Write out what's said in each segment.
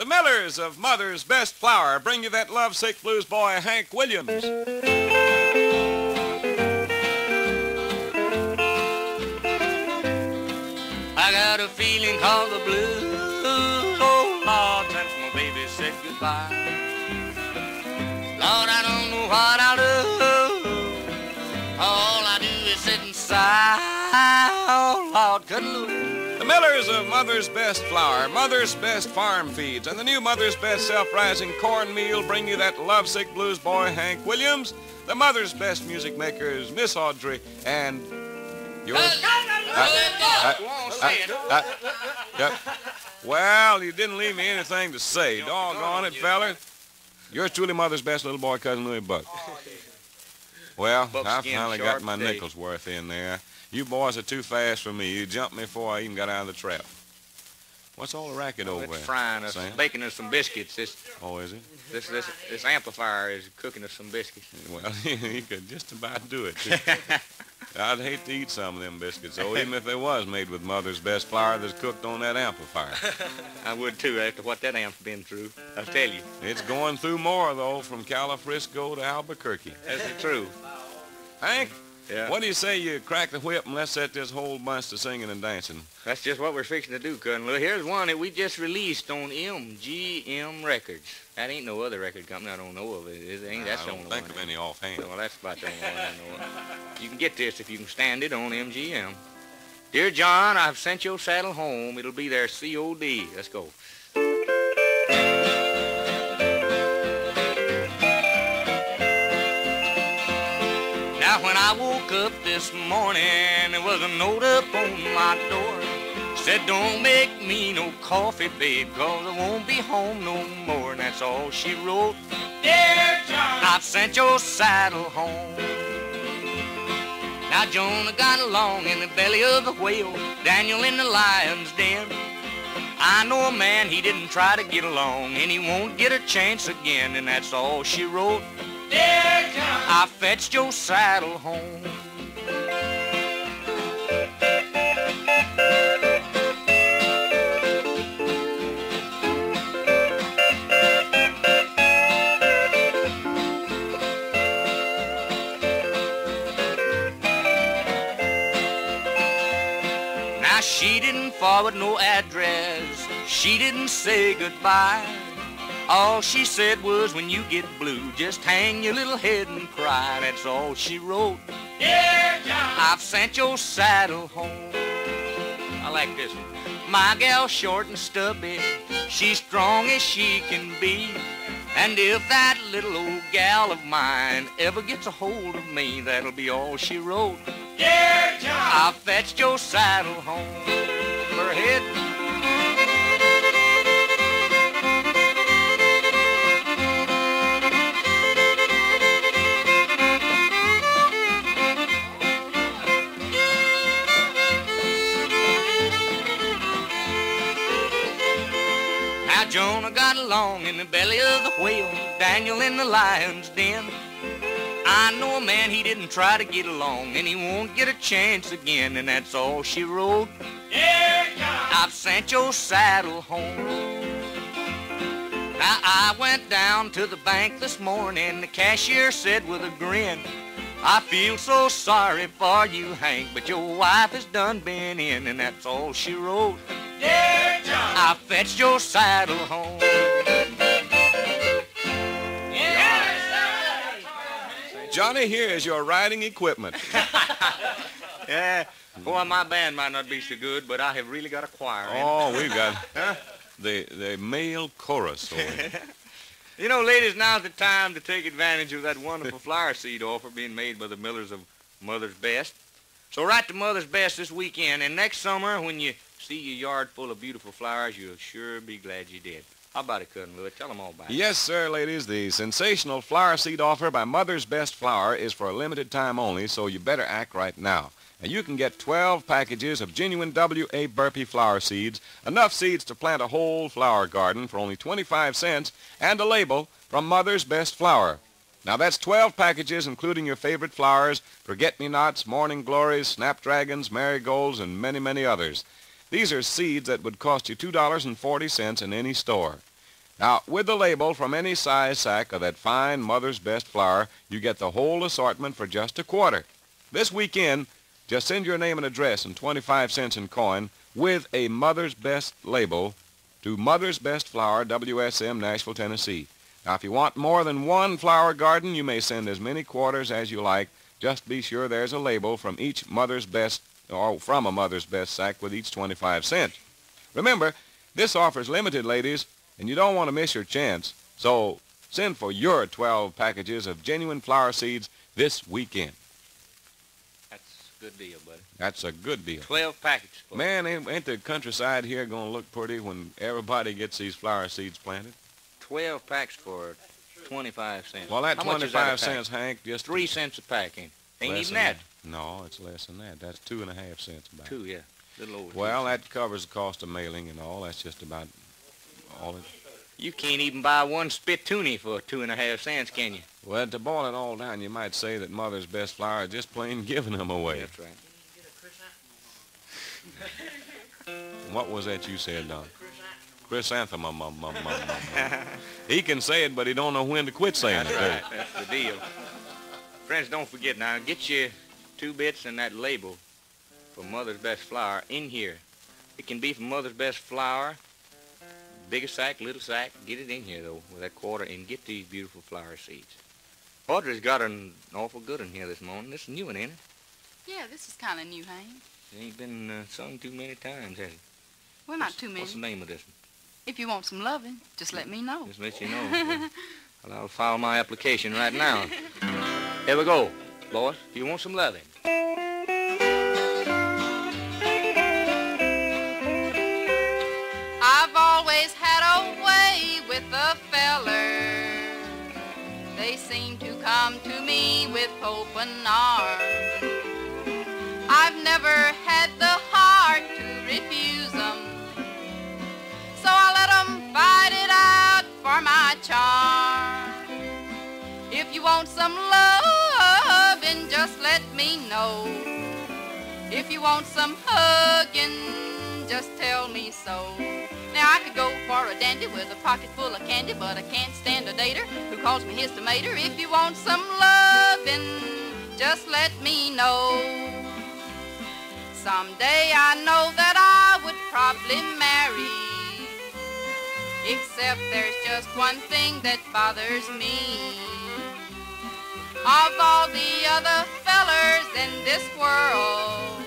The Millers of Mother's Best Flour bring you that lovesick blues boy, Hank Williams. I got a feeling called the blues, oh Lord, since my baby said goodbye. Lord, I don't know what I'll do. All I do is sit and sigh. Oh Lord, couldn't lose. The Millers of Mother's Best Flour, Mother's Best Farm Feeds, and the new Mother's Best Self-Rising Cornmeal bring you that lovesick blues boy, Hank Williams. The Mother's Best Music Makers, Miss Audrey, and yours. Well, you didn't leave me anything to say. Doggone it, feller. Yours truly, Mother's Best little boy, Cousin Louie Buck. Well, I finally got my nickels worth in there. You boys are too fast for me. You jumped me before I even got out of the trap. What's all the racket over there? It's frying us, baking us some biscuits. Oh, is it? This amplifier is cooking us some biscuits. Well, you could just about do it, too. I'd hate to eat some of them biscuits, though, even if they was made with Mother's Best flour that's cooked on that amplifier. I would, too, after what that amp's been through. I'll tell you. It's going through more, though, from Califrisco to Albuquerque. That's true. Hank? Yeah. What do you say you crack the whip and let's set this whole bunch to singing and dancing? That's just what we're fixing to do, Cousin Lou. Here's one that we just released on MGM Records. That ain't no other record company I don't know of. Ain't that's the only one. I don't think of any offhand. Well, that's about the only one I know of. You can get this if you can stand it on MGM. Dear John, I've sent your saddle home. It'll be there COD. Let's go. Now when I woke up this morning, there was a note up on my door. Said, don't make me no coffee, babe, 'cause I won't be home no more. And that's all she wrote. Dear John, I've sent your saddle home. Now Jonah got along in the belly of the whale, Daniel in the lion's den. I know a man, he didn't try to get along, and he won't get a chance again. And that's all she wrote. Dear John, I fetched your saddle home. Now she didn't forward no address, she didn't say goodbye. All she said was, when you get blue, just hang your little head and cry. That's all she wrote. Dear John, I've sent your saddle home. I like this one. My gal's short and stubby, she's strong as she can be. And if that little old gal of mine ever gets a hold of me, that'll be all she wrote. Dear John, I fetched your saddle home. Her head. Jonah got along in the belly of the whale, Daniel in the lion's den. I know a man, he didn't try to get along, and he won't get a chance again. And that's all she wrote. Dear John, I've sent your saddle home. Now I went down to the bank this morning, the cashier said with a grin, I feel so sorry for you, Hank, but your wife has done been in. And that's all she wrote. Dear John, I fetched your saddle home. Johnny, here is your riding equipment. Yeah, boy, my band might not be so good, but I have really got a choir. Oh, we've got the male chorus. You know, ladies, now's the time to take advantage of that wonderful flower seed offer being made by the Millers of Mother's Best. So write to Mother's Best this weekend, and next summer when you see your yard full of beautiful flowers, you'll sure be glad you did. How about it, Cousin Louie? Tell them all about it. Yes, sir, ladies. The sensational flower seed offer by Mother's Best Flour is for a limited time only, so you better act right now. And you can get 12 packages of genuine W.A. Burpee flower seeds, enough seeds to plant a whole flower garden for only 25 cents, and a label from Mother's Best Flour. Now, that's 12 packages, including your favorite flowers, forget-me-nots, morning glories, snapdragons, marigolds, and many, many others. These are seeds that would cost you $2.40 in any store. Now, with the label from any size sack of that fine Mother's Best flour, you get the whole assortment for just a quarter. This weekend, just send your name and address and 25 cents in coin with a Mother's Best label to Mother's Best Flour, WSM, Nashville, Tennessee. Now, if you want more than one flower garden, you may send as many quarters as you like. Just be sure there's a label from each Mother's Best, or from a Mother's Best sack with each 25 cents. Remember, this offer's limited, ladies, and you don't want to miss your chance. So send for your 12 packages of genuine flower seeds this weekend. That's a good deal, buddy. That's a good deal. 12 packages. Man, ain't the countryside here going to look pretty when everybody gets these flower seeds planted? 12 packs for 25 cents. Well, that How much is that a 25 cents, pack? Hank, just 3 cents a pack, ain't less even than that. No, it's less than that. That's 2.5 cents about. 2, yeah. A little over 2 Well, cents. that covers the cost of mailing and all. That's just about all it. You can't even buy one spittoony for 2.5 cents, can you? Well, to boil it all down, you might say that Mother's Best Flour is just plain giving them away. That's right. What was that you said, Don? Chrysanthemum. He can say it, but he don't know when to quit saying it. Right. That's the deal. Friends, don't forget now, get your 2 bits and that label for Mother's Best Flour in here. It can be for Mother's Best Flour, bigger sack, little sack. Get it in here, though, with that quarter, and get these beautiful flower seeds. Audrey's got an awful good one here this morning. This is new one, ain't it? Yeah, this is kind of new, Hank. It ain't been sung too many times, has it? Well, not too many. What's the name of this one? If you want some loving, just let me know. Just let you know. Well, I'll file my application right now. Here we go. Lois, if you want some loving. I've always had a way with the fellers. They seem to come to me with open arms. I've never had the heart to refuse them, so I let them fight it out for my charm. If you want some loving, just let me know. If you want some hugging, just tell me so. Now I could go for a dandy with a pocket full of candy, but I can't stand a dater who calls me his tomato. If you want some loving, just let me know. Someday I know that I would probably marry, except there's just one thing that bothers me. Of all the other fellers in this world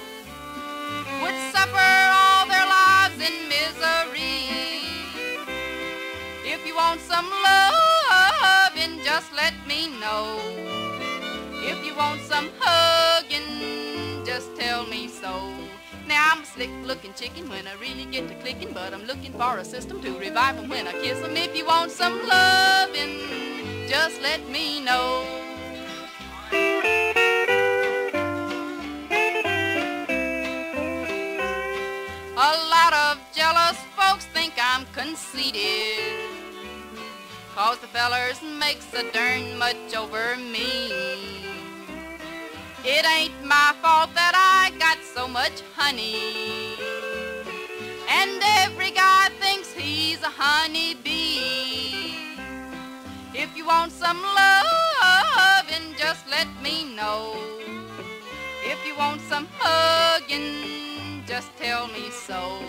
would suffer all their lives in misery. If you want some loving, just let me know. If you want some hugging, just tell me so. Now I'm a slick-looking chicken when I really get to clicking, but I'm looking for a system to revive 'em when I kiss 'em. If you want some loving, just let me know. A lot of jealous folks think I'm conceited, 'cause the fellers makes a darn much over me. It ain't my fault that I got so much honey, and every guy thinks he's a honeybee. If you want some loving, just let me know. If you want some hugging, just tell me so.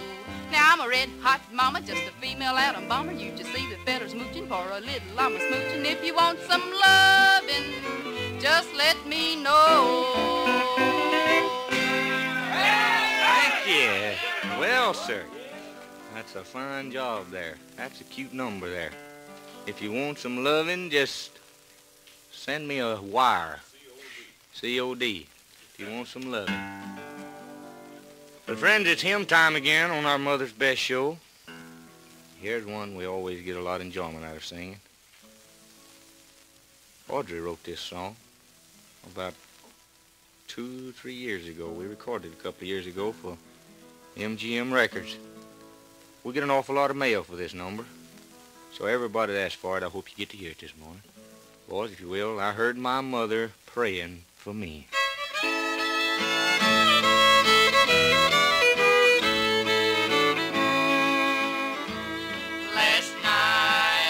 Now I'm a red-hot mama, just a female atom bomber. You just leave the feathers mooching for a little I'm a smooching. If you want some loving, just let me know. Thank you. Well, sir, that's a fine job there. That's a cute number there. If you want some loving, just send me a wire. C-O-D. If you want some loving. But friends, it's hymn time again on our Mother's Best show. Here's one we always get a lot of enjoyment out of singing. Audrey wrote this song about 2-3 years ago. We recorded it a couple of years ago for MGM Records. We get an awful lot of mail for this number. So everybody that asked for it, I hope you get to hear it this morning. Boys, if you will, I heard my mother praying for me. Last night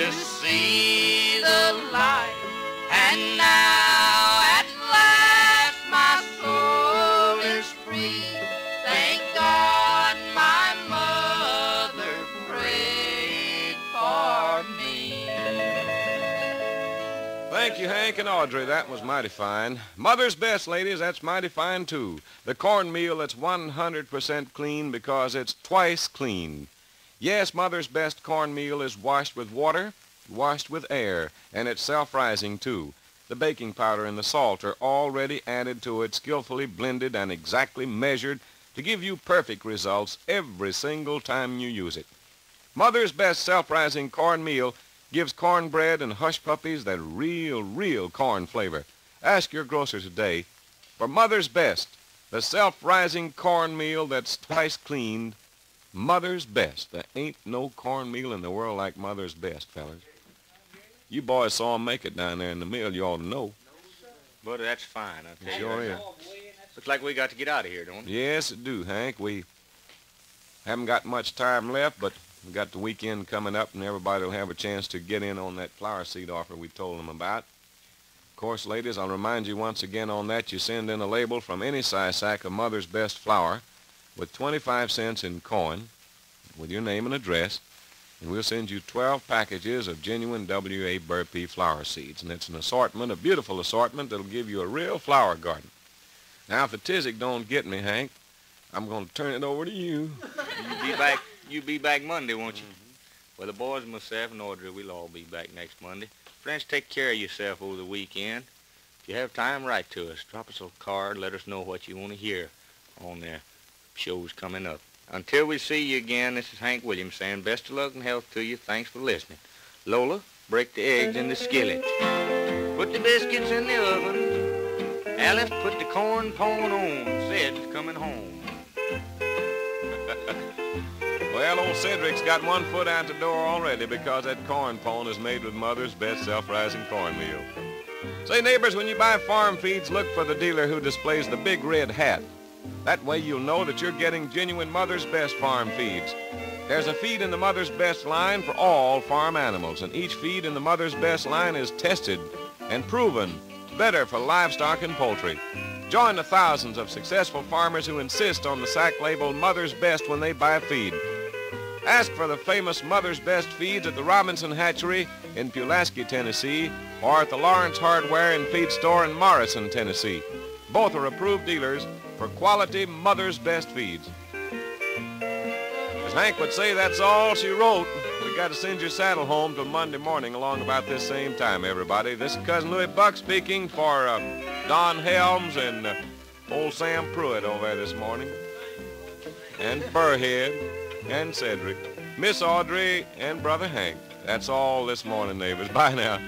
to see the light. And now at last my soul is free. Thank God my mother prayed for me. Thank you, Hank and Audrey. That was mighty fine. Mother's Best, ladies, that's mighty fine, too. The cornmeal that's 100% clean because it's twice clean. Yes, Mother's Best cornmeal is washed with water, washed with air, and it's self-rising, too. The baking powder and the salt are already added to it, skillfully blended and exactly measured to give you perfect results every single time you use it. Mother's Best self-rising cornmeal gives cornbread and hush puppies that real corn flavor. Ask your grocer today for Mother's Best, the self-rising cornmeal that's twice cleaned. Mother's Best. There ain't no cornmeal in the world like Mother's Best, fellas. You boys saw 'em make it down there in the mill. You ought to know. But that's fine, I'll tell you. Sure is. Looks like we got to get out of here, don't we? Yes, it do, Hank. We haven't got much time left, but we got the weekend coming up, and everybody will have a chance to get in on that flower seed offer we told them about. Of course, ladies, I'll remind you once again on that you send in a label from any size sack of Mother's Best flour with 25 cents in coin with your name and address, and we'll send you 12 packages of genuine W.A. Burpee flower seeds. And it's an assortment, a beautiful assortment that'll give you a real flower garden. Now, if the tizzick don't get me, Hank, I'm going to turn it over to you. You be back Monday, won't you? Well, the boys and myself and Audrey, we'll all be back next Monday. Friends, take care of yourself over the weekend. If you have time, write to us. Drop us a card. Let us know what you want to hear on the shows coming up. Until we see you again, this is Hank Williams saying best of luck and health to you. Thanks for listening. Lola, break the eggs in the skillet. Put the biscuits in the oven. Alice, put the corn pone on. Ced's coming home. Well, old Cedric's got one foot out the door already because that corn pone is made with Mother's Best self-rising cornmeal. Say, neighbors, when you buy farm feeds, look for the dealer who displays the big red hat. That way you'll know that you're getting genuine Mother's Best farm feeds. There's a feed in the Mother's Best line for all farm animals, and each feed in the Mother's Best line is tested and proven better for livestock and poultry. Join the thousands of successful farmers who insist on the sack labeled Mother's Best when they buy feed. Ask for the famous Mother's Best feeds at the Robinson Hatchery in Pulaski, Tennessee, or at the Lawrence Hardware and Feed Store in Morrison, Tennessee. Both are approved dealers for quality Mother's Best feeds. As Hank would say, that's all she wrote. We got to send your saddle home till Monday morning along about this same time, everybody. This is Cousin Louis Buck speaking for Don Helms and old Sam Pruitt over there this morning, and Burrhead and Cedric, Miss Audrey and Brother Hank. That's all this morning, neighbors. Bye now.